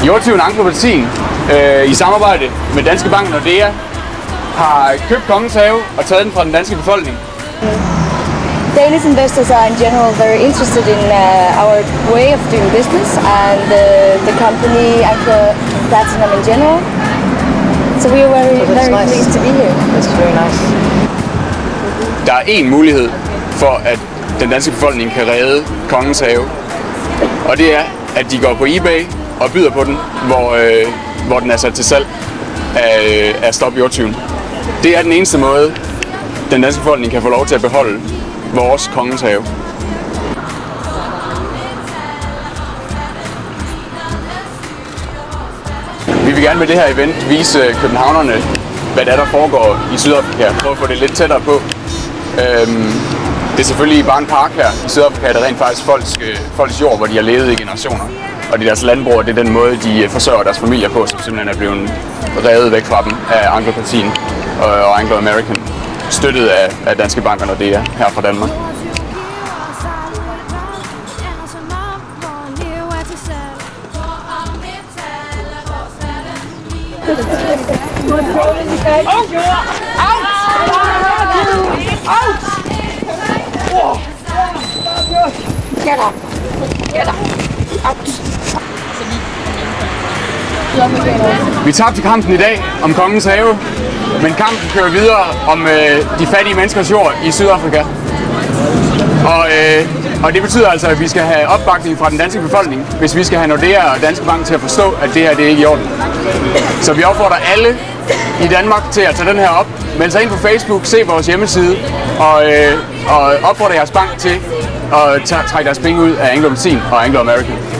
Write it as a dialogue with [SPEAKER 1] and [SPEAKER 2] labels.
[SPEAKER 1] Hjortyven Anglo-Latin i samarbejde med Danske Bank og Nordea har købt Kongens Have og taget den fra den danske befolkning.
[SPEAKER 2] Danish investors are in general very interested in our way of doing business and the company Anglo Platinum in general. So we are very pleased to be here.
[SPEAKER 3] That's very nice.
[SPEAKER 1] Der er én mulighed for, at den danske befolkning kan redde Kongens Have, og det er, at de går på eBay og byder på den, hvor den er sat til salg af Stop Hjortyven. Det er den eneste måde, den danske befolkning kan få lov til at beholde vores Kongens Have. Vi vil gerne med det her event vise københavnerne, hvad der foregår i Sydafrika. Prøve at få det lidt tættere på. Det er selvfølgelig bare en park her i Sydafrika, der rent faktisk folks jord, hvor de har levet i generationer. Og det er deres landbrug, og det er den måde, de forsørger deres familier på, som simpelthen er blevet revet væk fra dem af Anglo-Latin og Anglo-American, støttet af Danske Bank og Nordea her fra Danmark. Vi tabte kampen i dag om Kongens Have, men kampen kører videre om de fattige menneskers jord i Sydafrika. Og det betyder altså, at vi skal have opbakning fra den danske befolkning, hvis vi skal have Nordea og Danske Bank til at forstå, at det her det er ikke i orden. Så vi opfordrer alle i Danmark til at tage den her op, melde sig ind på Facebook, se vores hjemmeside og opfordre jeres bank til at trække deres penge ud af Anglo-Latin og Anglo-American.